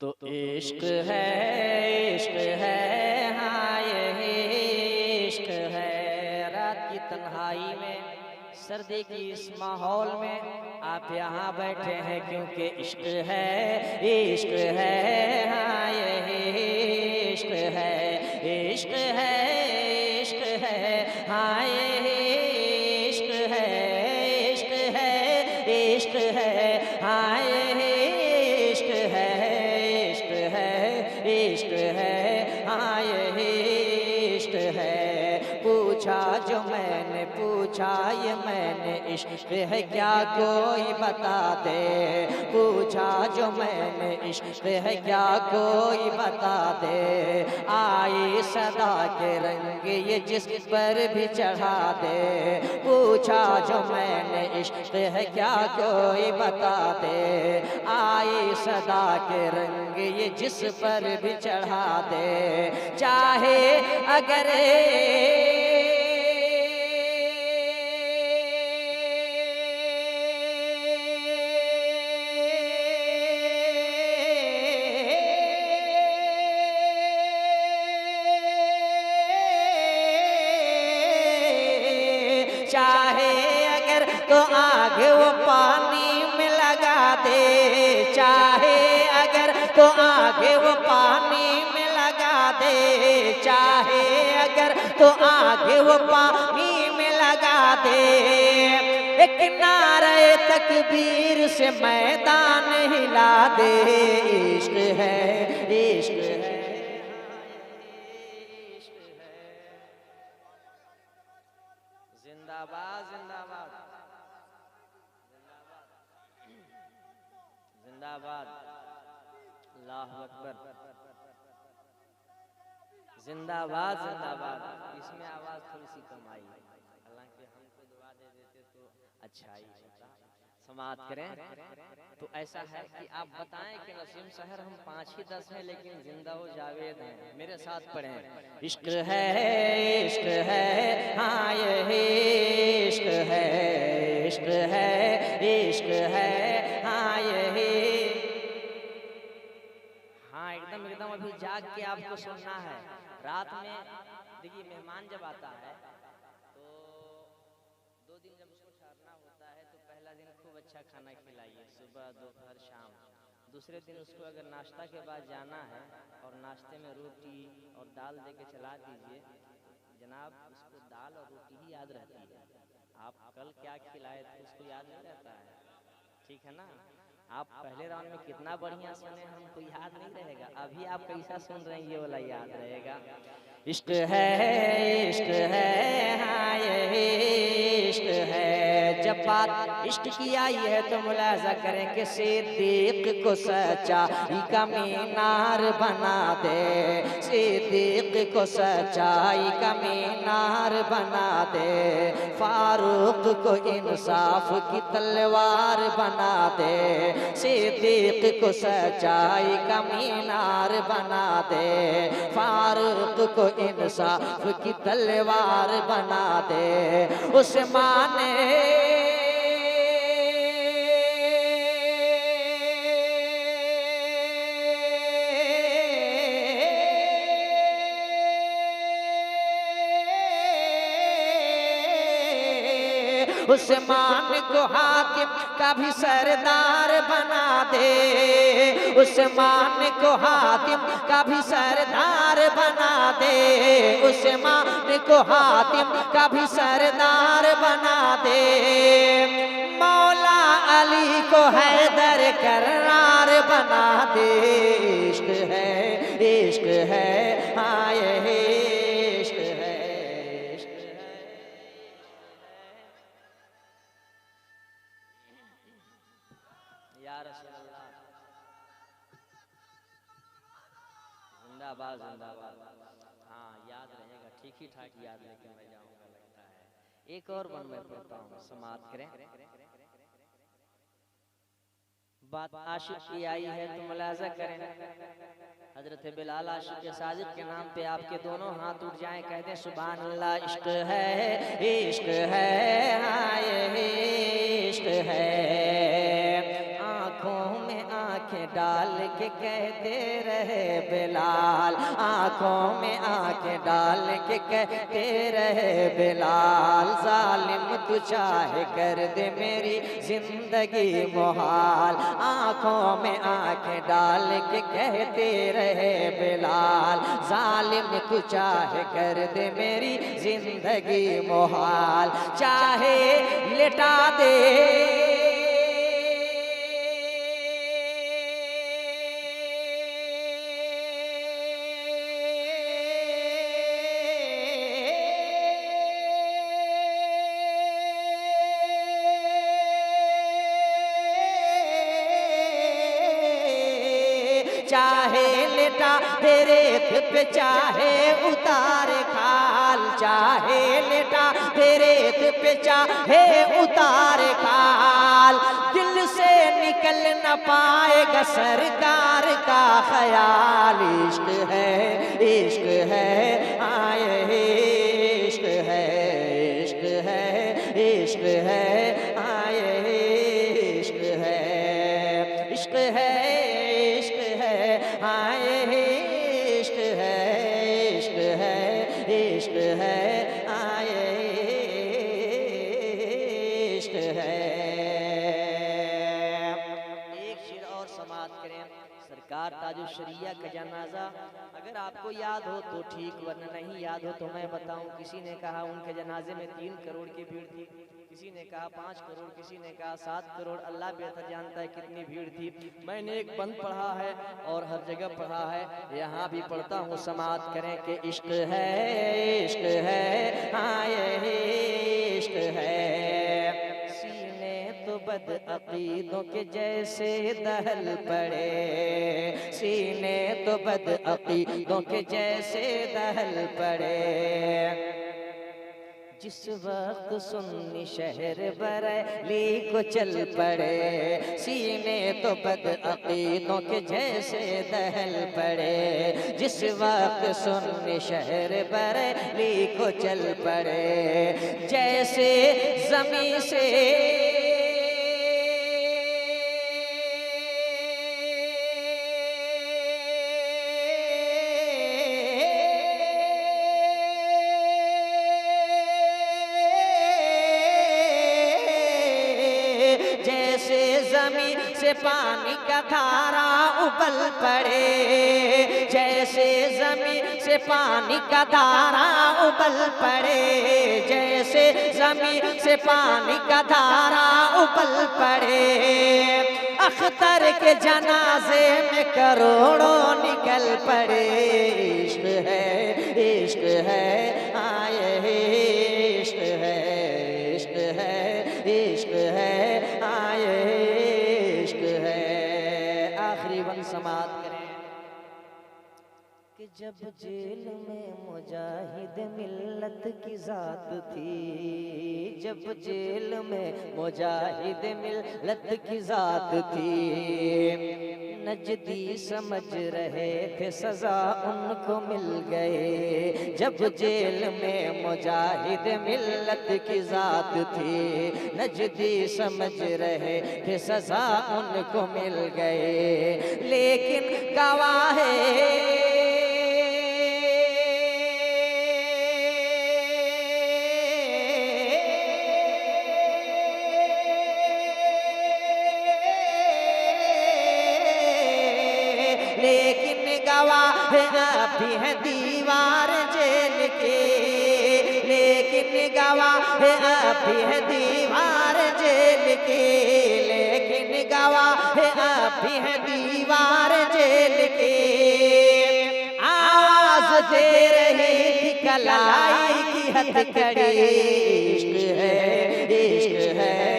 तो इश्क है, इश्क है, हाँ यही इश्क है। रात की तन्हाई में, सर्दी की इस माहौल में आप यहाँ बैठे हैं क्योंकि इश्क है, इश्क है, हाँ यही इश्क है। इश्क है, इश्क है, हाँ यही इश्क है। इश्क है, इश्क है, हाँ यही इश्क है। इश्क है, इश्क है, हाँ यही इश्क है। पूछा जो मैंने पूछा ये मैंने, इश्क है क्या कोई बता दे। पूछा जो मैंने इश्क है क्या कोई बता दे। आई सदा के रंग ये जिस पर भी चढ़ा दे। पूछा जो मैंने इश्क है क्या कोई बता दे। आई सदा के रंग ये जिस पर भी चढ़ा दे। चाहे अगर चाहे अगर तो आग वो पानी में लगा दे। चाहे अगर तो आग वो पानी में लगा दे। चाहे अगर तो आग वो पानी में लगा दे। एक नारे तकबीर से मैदान हिला दे। इश्क है, इश्क है, जिंदाबाद जिंदाबाद जिंदाबाद, अल्लाह अकबर, जिंदाबाद जिंदाबाद। इसमें आवाज थोड़ी सी कम आई, हालांकि हमको दुआ दे देते तो अच्छा ही होता। समाप्त करें तो ऐसा है कि आप बताएं कि नसीम शहर हम 5 ही 10 हैं लेकिन जिंदा हो जावेद हैं। मेरे साथ पढ़ें। इश्क है, इश्क है, हाँ यही इश्क है। इश्क है, इश्क है, हाँ यही। हाँ एकदम एकदम अभी जाग के आपको सुनना है। रात में देखिए मेहमान जब आता है तो 2 दिन जब उसको ठहरना होता है तो पहला दिन खूब अच्छा खाना खिलाइए, सुबह दोपहर शाम। दूसरे दिन उसको अगर नाश्ता के बाद जाना है और नाश्ते में रोटी और दाल दे के चला दीजिए, जनाब उसको दाल और रोटी ही याद रहती है। आप कल क्या खिलाए थे उसको याद नहीं रहता है, ठीक है ना। आप पहले राउंड में कितना बढ़िया सुने हमको याद नहीं रहेगा, अभी आप कैसा सुन रहे हैं ये वाला याद रहेगा। इश्क है, इश्क है, हाँ यही इश्क है। जब बात इश्क की आई है तो मुलाजा करें कि सिद्दीक को सच्चाई का मीनार बना दे। सिद्दीक को सच्चाई का मीनार बना दे। फारूक को इंसाफ की तलवार बना दे। सिद्दीक को सच्चाई का मीनार बना दे। फारूक को इंसाफ की तलवार बना दे। उस्मान उस्मान को हाकिम का भी सरदार बना दे। उस्मान को हाकिम का भी सरदार बना दे। उस्मान को हाकिम का भी सरदार बना दे। मौला अली को हैदर करार बना दे। इश्क है, इश्क है, हाँ यही इश्क है। जिंदाबाद जिंदाबाद, हाँ याद रहेगा, ठीक ही ठाक याद लेके मैं जाऊंगा लगता है। एक और बन मैं पढ़ता हूँ, समाप्त करें। बात आशिक की आई है तो मुलाजा करें। हजरत बिलाल आशिक साजिद के नाम पे आपके दोनों हाथ उठ जाएं, कहते हैं सुभान अल्लाह। इश्क है, हाय इश्क है, आँखों में आँखें डाल के कहते रहे बिलाल, आँखों में आँखें डाल के कहते रहे बिलाल, जालिम तू चाहे कर दे मेरी जिंदगी मुहाल, आँखों में आँखें डाल के कहते रहे बिलाल, जालिम तू चाहे कर दे मेरी जिंदगी मुहाल, चाहे लिटा दे चाहे लेटा तेरे पे चाहे उतारे खाल, चाहे लेटा तेरे पे चाहे उतारे खाल, दिल से निकल न पाएगा सरकार का ख्याल, इश्क है आए इश्क है, इश्क है, इश्क है आए इश्क है, इश्क है, आए इश्क है, इश्क है, इश्क है आए इश्क है। एक शेर और समाअत करें। सरकार ताजुल शरिया का जनाजा अगर आपको याद हो तो ठीक, वरना नहीं याद हो तो मैं बताऊं। किसी ने कहा उनके जनाजे में 3 करोड़ की भीड़ थी, किसी ने कहा 5 करोड़, किसी ने कहा 7 करोड़, अल्लाह बेहतर जानता है कितनी भीड़ थी। मैंने एक बंद पढ़ा है और हर जगह पढ़ा है, यहाँ भी पढ़ता हूँ, समाअत करें कि इश्क है, आए इश्क है, सीने तो बद अकीदों के जैसे दहल पड़े, सीने तो बद अकीदों के जैसे दहल पड़े, जिस वक्त सुन्नी शहर बरेली को चल पड़े, सीने तो बद अकीदों के जैसे दहल पड़े, जिस वक्त सुन्नी शहर बरेली को चल पड़े, जैसे ज़मीं से से पानी का धारा उबल पड़े, जैसे ज़मीन से पानी का धारा उबल पड़े, जैसे ज़मीन से पानी का धारा उबल पड़े, अख्तर के जनाजे में करोड़ों निकल पड़े, इश्क है आए इश्क है, इश्क है, इश्क है आए इश्क है। आखिरी वन समाअत करें कि जब जेल में मुजाहिद मिल्लत की जात थी, जब जेल में मुजाहिद मिल्लत की जात थी, नजदी समझ रहे थे सजा उनको मिल गए, जब जेल में मुजाहिद मिल्लत की जात थी, नजदी समझ रहे थे सजा उनको मिल गए, लेकिन गवाह भी है दीवार जेल के, लेकिन गवाह भी है दीवार जेल के, लेकिन गवाह भी है दीवार जेल के, आवाज दे रही कलाई की हथकड़ी, इश्क है